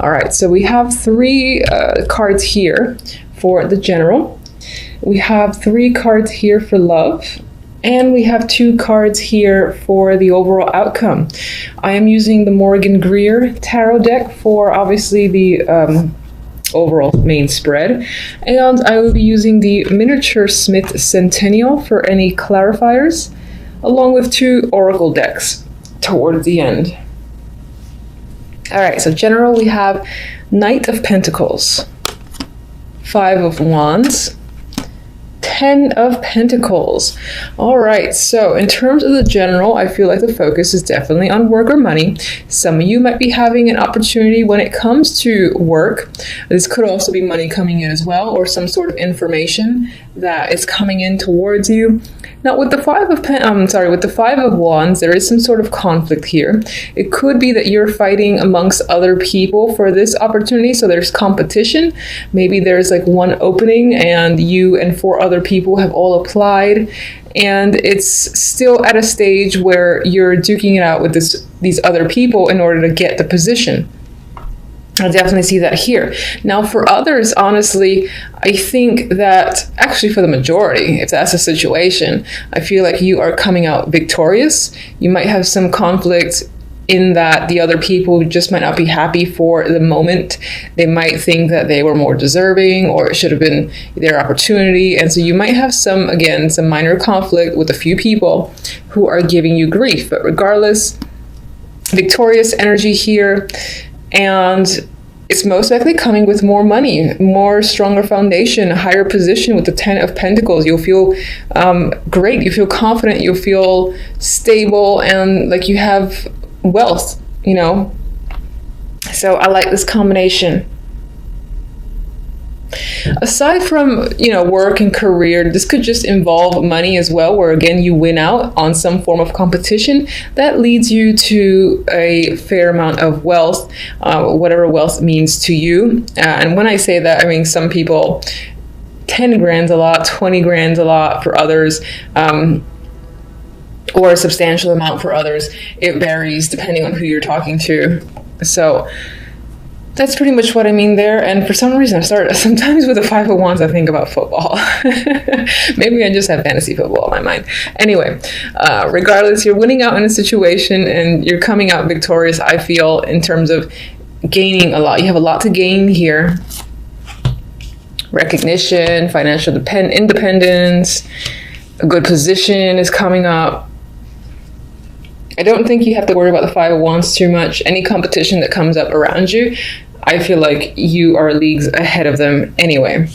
All right, so we have three cards here for the general. We have three cards here for love. And we have two cards here for the overall outcome. I am using the Morgan Greer tarot deck for obviously the overall main spread. And I will be using the Miniature Smith Centennial for any clarifiers, along with two oracle decks towards the end. All right, so general, we have Knight of Pentacles, Five of Wands, Ten of Pentacles. All right, so in terms of the general, I feel like the focus is definitely on work or money. Some of you might be having an opportunity when it comes to work. This could also be money coming in as well, or some sort of information that is coming in towards you. Now, with the with the Five of Wands, there is some sort of conflict here. It could be that you're fighting amongst other people for this opportunity, so there's competition. Maybe there's like one opening and you and four other people have all applied, and it's still at a stage where you're duking it out with these other people in order to get the position. I definitely see that here. Now, for others, honestly, I think that actually for the majority, if that's the situation, I feel like you are coming out victorious. You might have some conflict in that the other people just might not be happy for the moment. They might think that they were more deserving or it should have been their opportunity. And so you might have some minor conflict with a few people who are giving you grief. But regardless, victorious energy here. And it's most likely coming with more money, more stronger foundation, a higher position with the Ten of Pentacles. You'll feel great. You feel confident. You'll feel stable and like you have wealth, you know. So I like this combination. Aside from, you know, work and career, this could just involve money as well, where again you win out on some form of competition that leads you to a fair amount of wealth, whatever wealth means to you. And when I say that, I mean some people 10 grand's a lot, 20 grand's a lot for others, or a substantial amount for others. It varies depending on who you're talking to. So that's pretty much what I mean there. And for some reason, sometimes with the Five of Wands, I think about football. Maybe I just have fantasy football in my mind. Anyway, regardless, you're winning out in a situation and you're coming out victorious, I feel, in terms of gaining a lot. You have a lot to gain here. Recognition, financial independence, a good position is coming up. I don't think you have to worry about the Five of Wands too much. Any competition that comes up around you, I feel like you are leagues ahead of them anyway.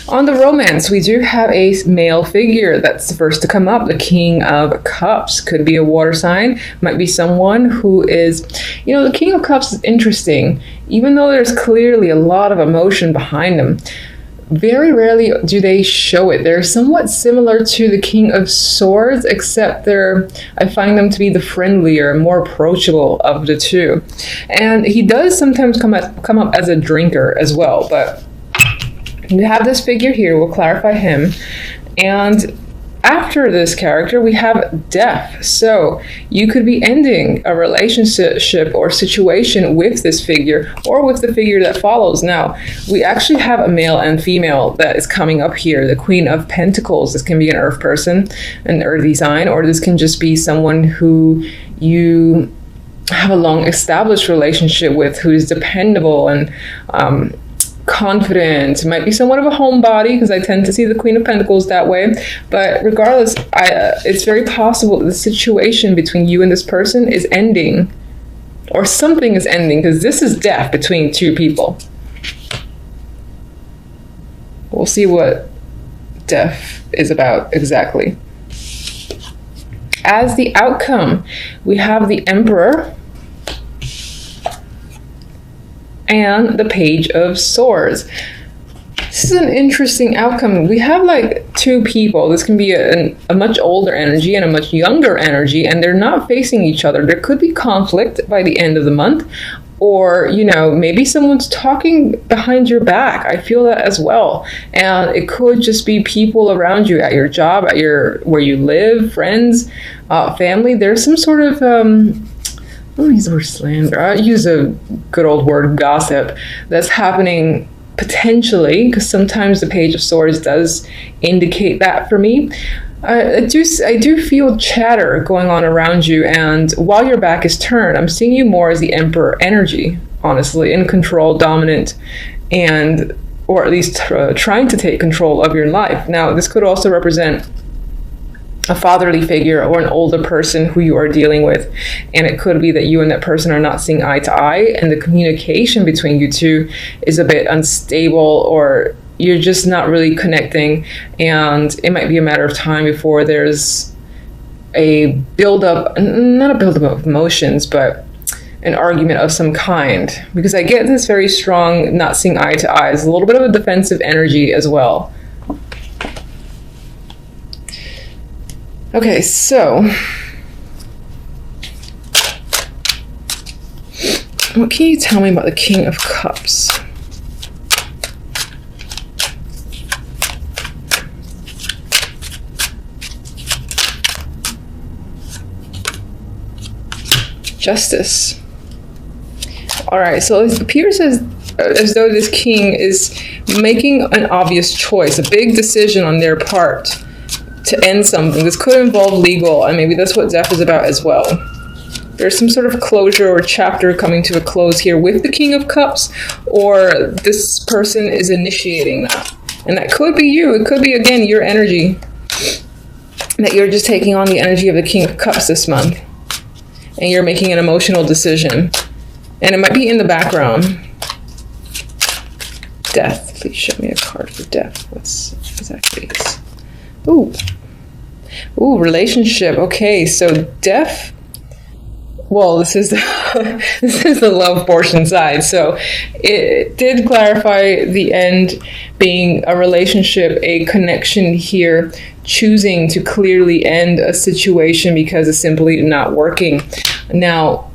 On the romance, we do have a male figure that's the first to come up, the King of Cups. Could be a water sign, might be someone who is, you know, the King of Cups is interesting. Even though there's clearly a lot of emotion behind them, very rarely do they show it. They're somewhat similar to the King of Swords, except I find them to be the friendlier, more approachable of the two. And he does sometimes come up as a drinker as well, but we have this figure here. We'll clarify him. And after this character, we have death. So you could be ending a relationship or situation with this figure or with the figure that follows. Now, we actually have a male and female that is coming up here, the Queen of Pentacles. This can be an earth person, an earthy sign, or this can just be someone who you have a long established relationship with, who is dependable and confident. It might be somewhat of a homebody, because I tend to see the Queen of Pentacles that way. But regardless, it's very possible that the situation between you and this person is ending, or something is ending, because this is death between two people. We'll see what death is about exactly. As the outcome, we have the Emperor and the Page of Swords. This is an interesting outcome. We have like two people. This can be a much older energy and a much younger energy, and they're not facing each other. There could be conflict by the end of the month, or, you know, maybe someone's talking behind your back. I feel that as well. And it could just be people around you at your job, where you live, friends, family. There's some sort of don't use the word slander. I use a good old word, gossip, that's happening potentially, because sometimes the Page of Swords does indicate that for me. I do feel chatter going on around you, and while your back is turned, I'm seeing you more as the Emperor energy, honestly, in control, dominant, and or at least trying to take control of your life. Now, this could also represent a fatherly figure or an older person who you are dealing with, and it could be that you and that person are not seeing eye to eye, and the communication between you two is a bit unstable, or you're just not really connecting, and it might be a matter of time before there's a buildup, not a buildup of emotions, but an argument of some kind, because I get this very strong not seeing eye to eye. There's a little bit of a defensive energy as well. Okay, so what can you tell me about the King of Cups? Justice. All right, so it appears as though this king is making an obvious choice, a big decision on their part to end something. This could involve legal, and maybe that's what Zeph is about as well. There's some sort of closure or chapter coming to a close here with the King of Cups, or this person is initiating that. And that could be you. It could be, again, your energy, that you're just taking on the energy of the King of Cups this month, and you're making an emotional decision. And it might be in the background. Death. Please show me a card for death. What's exactly this? Ooh. Ooh, relationship. Okay, so death. Well, this is this is the love portion side. So it did clarify the end being a relationship, a connection here, choosing to clearly end a situation because it's simply not working. Now,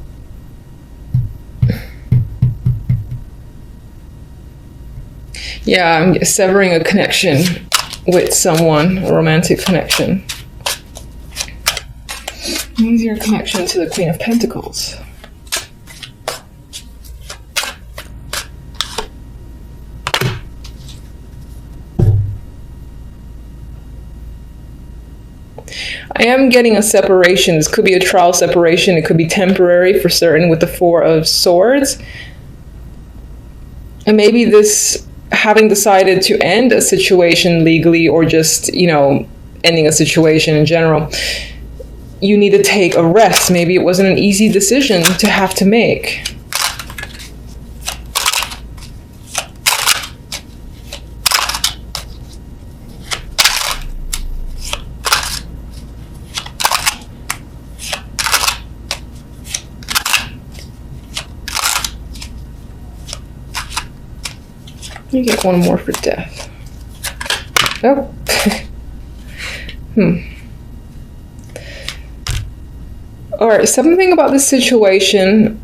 yeah, I'm severing a connection with someone, a romantic connection. What's your connection to the Queen of Pentacles? I am getting a separation. This could be a trial separation. It could be temporary for certain with the Four of Swords. And maybe this having decided to end a situation legally, or just, you know, ending a situation in general, you need to take a rest. Maybe it wasn't an easy decision to have to make. You get one more for death. Oh. All right, something about this situation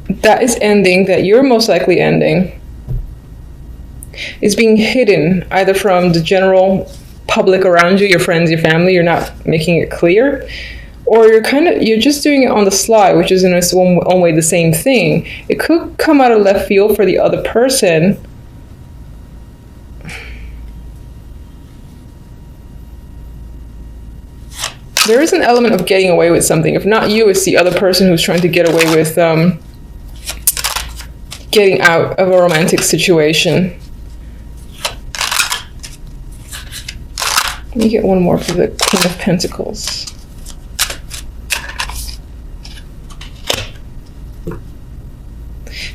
that is ending, that you're most likely ending, is being hidden either from the general public around you, your friends, your family. You're not making it clear, or you're just doing it on the sly, which is in its own way the same thing. It could come out of left field for the other person. There is an element of getting away with something. If not you, it's the other person who's trying to get away with getting out of a romantic situation. Let me get one more for the Queen of Pentacles.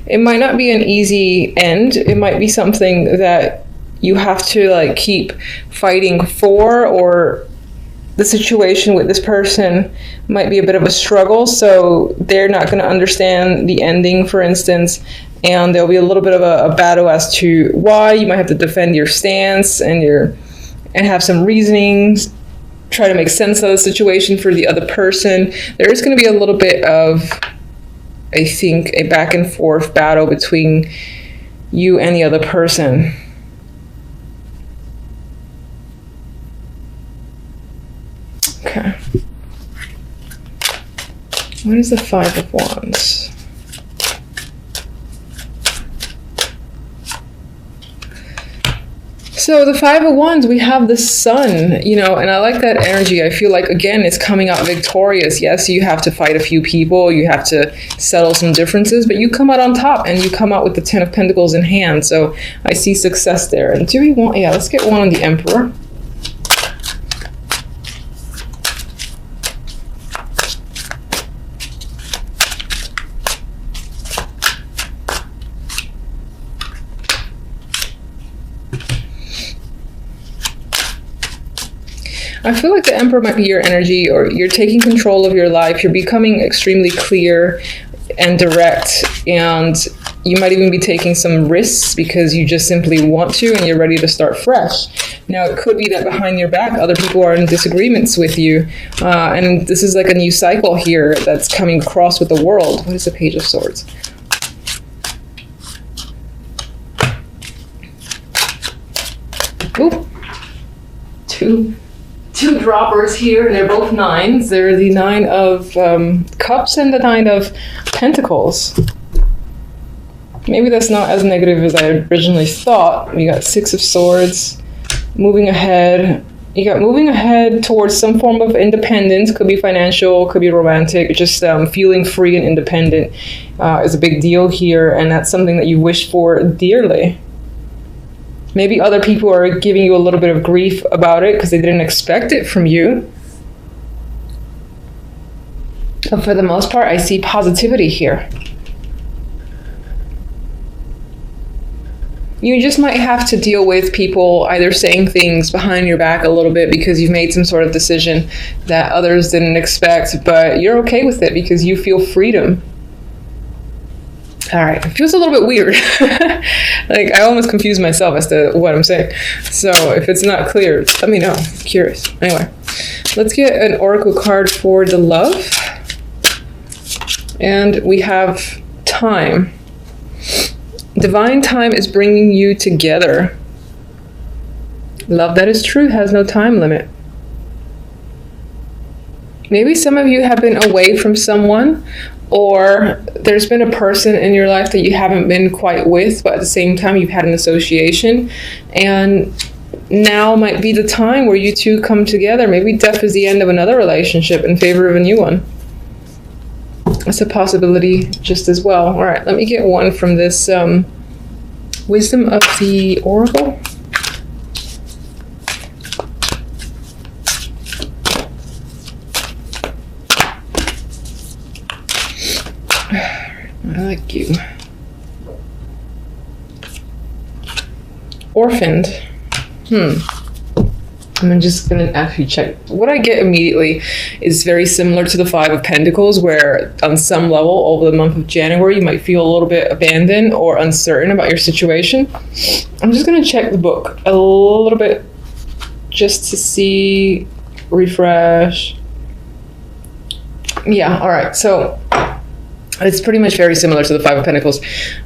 It might not be an easy end. It might be something that you have to like keep fighting for, or the situation with this person might be a bit of a struggle, so they're not going to understand the ending, for instance, and there'll be a little bit of a battle as to why. You might have to defend your stance and have some reasonings, try to make sense of the situation for the other person. There is going to be a little bit of, I think, a back and forth battle between you and the other person. Okay. What is the Five of Wands? So the Five of Wands, we have the Sun, you know, and I like that energy. I feel like, again, it's coming out victorious. Yes, you have to fight a few people, you have to settle some differences, but you come out on top, and you come out with the Ten of Pentacles in hand. So I see success there. And do we want, yeah, let's get one on the Emperor. I feel like the Emperor might be your energy, or you're taking control of your life. You're becoming extremely clear and direct, and you might even be taking some risks because you just simply want to, and you're ready to start fresh. Now, it could be that behind your back, other people are in disagreements with you, and this is like a new cycle here that's coming across with the world. What is the Page of Swords? Ooh. Two droppers here, and they're both nines. They're the Nine of Cups and the Nine of Pentacles. Maybe that's not as negative as I originally thought. We got Six of Swords, moving ahead. You got moving ahead towards some form of independence. Could be financial, could be romantic. Just feeling free and independent is a big deal here, and that's something that you wish for dearly. Maybe other people are giving you a little bit of grief about it because they didn't expect it from you. But for the most part, I see positivity here. You just might have to deal with people either saying things behind your back a little bit because you've made some sort of decision that others didn't expect, but you're okay with it because you feel freedom. All right, it feels a little bit weird. Like, I almost confuse myself as to what I'm saying. So if it's not clear, let me know. I'm curious. Anyway, let's get an oracle card for the love. And we have time. Divine time is bringing you together. Love that is true has no time limit. Maybe some of you have been away from someone, or there's been a person in your life that you haven't been quite with, but at the same time you've had an association, and now might be the time where you two come together. Maybe death is the end of another relationship in favor of a new one. That's a possibility just as well. All right, let me get one from this Wisdom of the Oracle. I like you. Orphaned. I'm just gonna actually check. What I get immediately is very similar to the Five of Pentacles, where on some level over the month of January you might feel a little bit abandoned or uncertain about your situation. I'm just gonna check the book a little bit just to see, refresh. Yeah, all right, so it's pretty much very similar to the Five of Pentacles.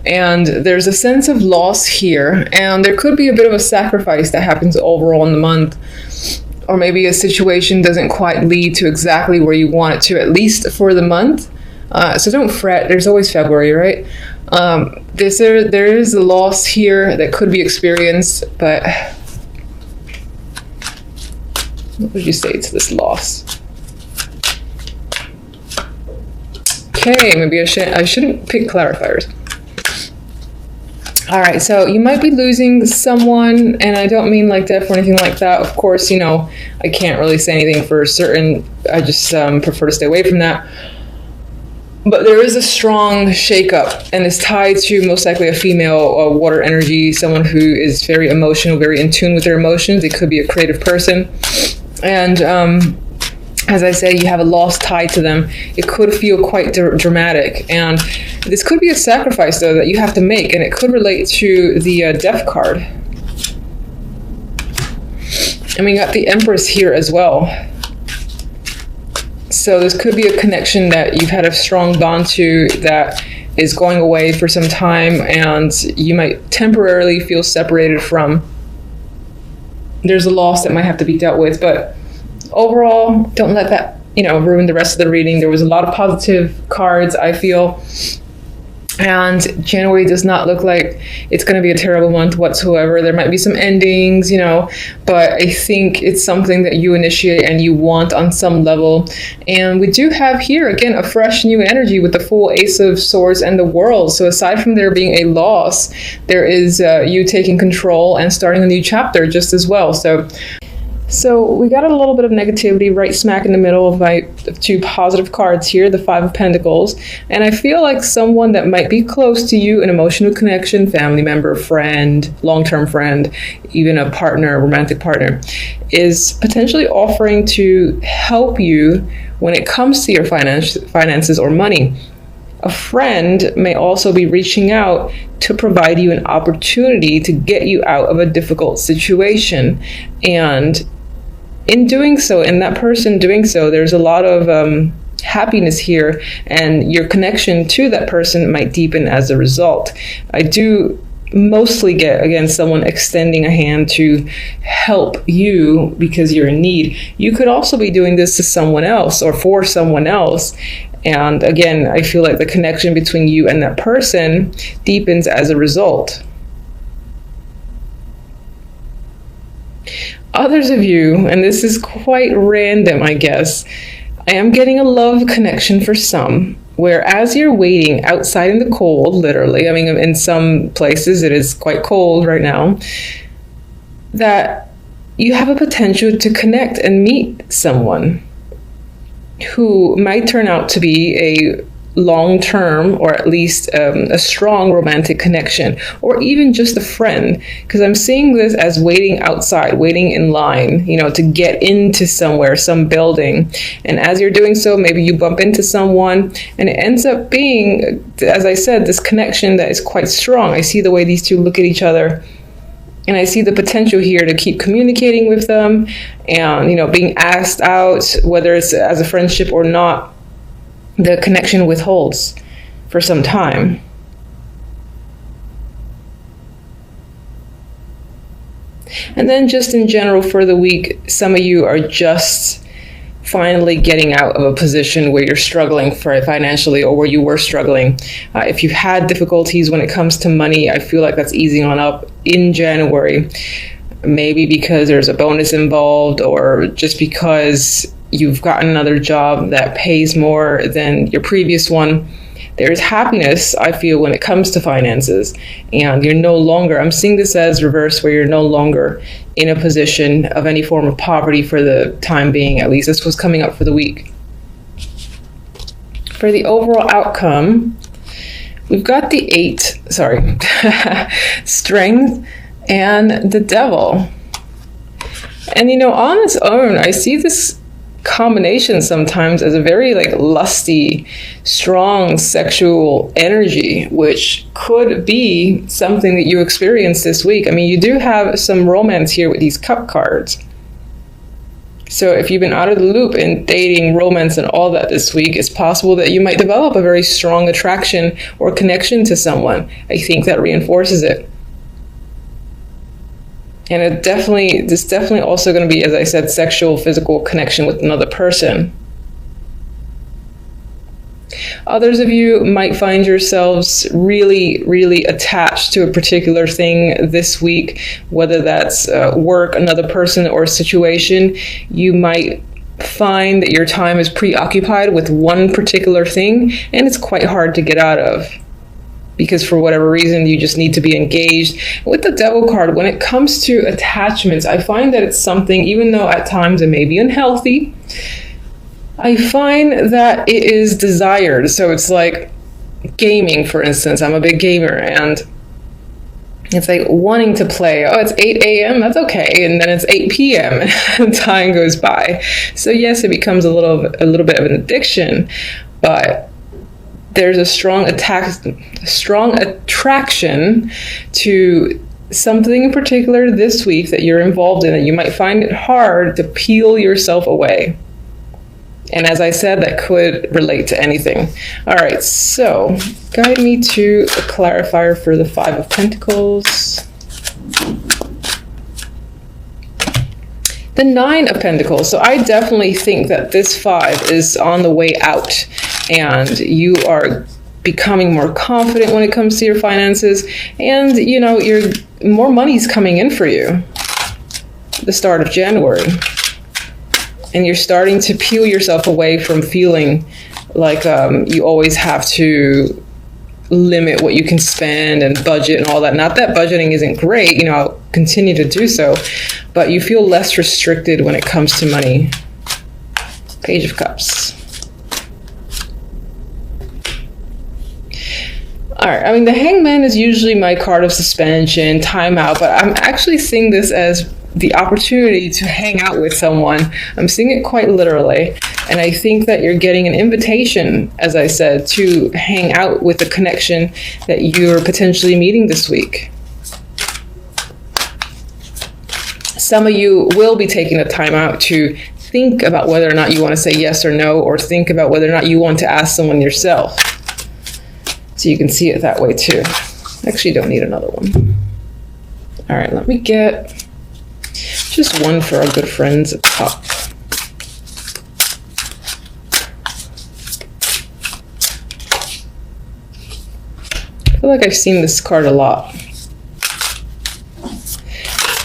And there's a sense of loss here, and there could be a bit of a sacrifice that happens overall in the month. Or maybe a situation doesn't quite lead to exactly where you want it to, at least for the month. So don't fret, there's always February, right? There is a loss here that could be experienced, but what would you say to this loss? Okay, maybe I shouldn't pick clarifiers. All right, so you might be losing someone, and I don't mean like death or anything like that. Of course, you know, I can't really say anything for certain. I just prefer to stay away from that. But there is a strong shakeup, and it's tied to most likely a female water energy, someone who is very emotional, very in tune with their emotions. It could be a creative person. And as I say, you have a loss tied to them. It could feel quite dramatic. And this could be a sacrifice, though, that you have to make. And it could relate to the Death card. And we got the Empress here as well. So this could be a connection that you've had a strong bond to that is going away for some time. And you might temporarily feel separated from. There's a loss that might have to be dealt with. But overall, don't let that ruin the rest of the reading. There was a lot of positive cards, I feel. And January does not look like it's going to be a terrible month whatsoever. There might be some endings, but I think it's something that you initiate and you want on some level. And we do have here, again, a fresh new energy with the full Ace of Swords and the World. So aside from there being a loss, there is you taking control and starting a new chapter just as well. So we got a little bit of negativity right smack in the middle of my two positive cards here, the Five of Pentacles. And I feel like someone that might be close to you, an emotional connection, family member, friend, long-term friend, even a partner, a romantic partner, is potentially offering to help you when it comes to your finances or money. A friend may also be reaching out to provide you an opportunity to get you out of a difficult situation. And in doing so, in that person doing so, there's a lot of happiness here, and your connection to that person might deepen as a result. I do mostly get, again, someone extending a hand to help you because you're in need. You could also be doing this to someone else or for someone else. And again, I feel like the connection between you and that person deepens as a result. Others of you, and this is quite random, I guess, I am getting a love connection for some, where as you're waiting outside in the cold, literally, I mean, in some places it is quite cold right now, that you have a potential to connect and meet someone who might turn out to be a long-term, or at least a strong romantic connection, or even just a friend, because I'm seeing this as waiting outside, waiting in line, to get into somewhere, some building. And as you're doing so, maybe you bump into someone, and it ends up being, as I said, this connection that is quite strong. I see the way these two look at each other, and I see the potential here to keep communicating with them and, being asked out, whether it's as a friendship or not. The connection withholds for some time. And then just in general for the week, some of you are just finally getting out of a position where you're struggling financially, or where you were struggling. If you've had difficulties when it comes to money, I feel like that's easing on up in January. Maybe because there's a bonus involved, or just because you've gotten another job that pays more than your previous one. There's happiness, I feel, when it comes to finances, and you're no longer, I'm seeing this as reverse, where you're no longer in a position of any form of poverty for the time being. At least this was coming up for the week. For the overall outcome, we've got the Strength and the Devil. And on its own, I see this combination sometimes as a very lusty, strong sexual energy, which could be something that you experience this week. I mean, you do have some romance here with these cup cards. So if you've been out of the loop in dating, romance, and all that this week, it's possible that you might develop a very strong attraction or connection to someone. I think that reinforces it. And this definitely also going to be, as I said, sexual, physical connection with another person. Others of you might find yourselves really, really attached to a particular thing this week, whether that's work, another person, or a situation. You might find that your time is preoccupied with one particular thing, and it's quite hard to get out of, because for whatever reason, you just need to be engaged. With the Devil card, when it comes to attachments, I find that it's something, even though at times it may be unhealthy, I find that it is desired. So it's like gaming, for instance. I'm a big gamer, and it's like wanting to play. Oh, it's 8 a.m., that's okay. And then it's 8 p.m. and time goes by. So yes, it becomes a little bit of an addiction, but there's a strong attraction to something in particular this week that you're involved in, and you might find it hard to peel yourself away. And as I said, that could relate to anything. All right, so guide me to a clarifier for the Five of Pentacles. The Nine of Pentacles. So I definitely think that this 5 is on the way out, and you are becoming more confident when it comes to your finances, and you know, more money's coming in for you the start of January, and you're starting to peel yourself away from feeling like you always have to limit what you can spend and budget and all that. Not that budgeting isn't great, you know, I'll continue to do so, but you feel less restricted when it comes to money. Page of Cups. All right, I mean, the Hangman is usually my card of suspension, timeout, but I'm actually seeing this as the opportunity to hang out with someone. I'm seeing it quite literally. And I think that you're getting an invitation, as I said, to hang out with a connection that you're potentially meeting this week. Some of you will be taking the time out to think about whether or not you want to say yes or no, or think about whether or not you want to ask someone yourself. So you can see it that way too. Actually, don't need another one. All right, let me get just one for our good friends at the top. I feel like I've seen this card a lot.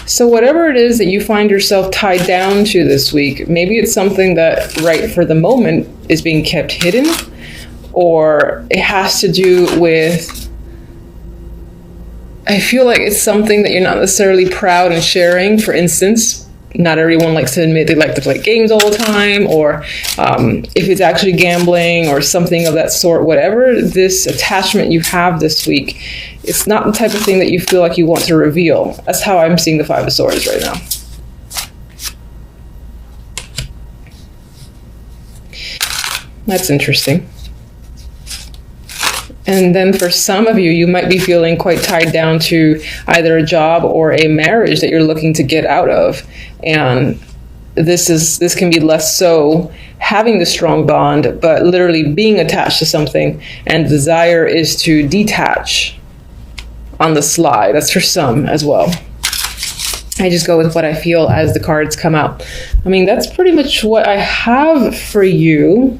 So whatever it is that you find yourself tied down to this week, maybe it's something that right for the moment is being kept hidden, or it has to do with, I feel like it's something that you're not necessarily proud in sharing. For instance, not everyone likes to admit they like to play games all the time, or if it's actually gambling or something of that sort, whatever this attachment you have this week, it's not the type of thing that you feel like you want to reveal. That's how I'm seeing the Five of Swords right now. That's interesting. And then for some of you, you might be feeling quite tied down to either a job or a marriage that you're looking to get out of. And this can be less so having the strong bond, but literally being attached to something, and the desire is to detach on the sly. That's for some as well. I just go with what I feel as the cards come out. I mean, that's pretty much what I have for you.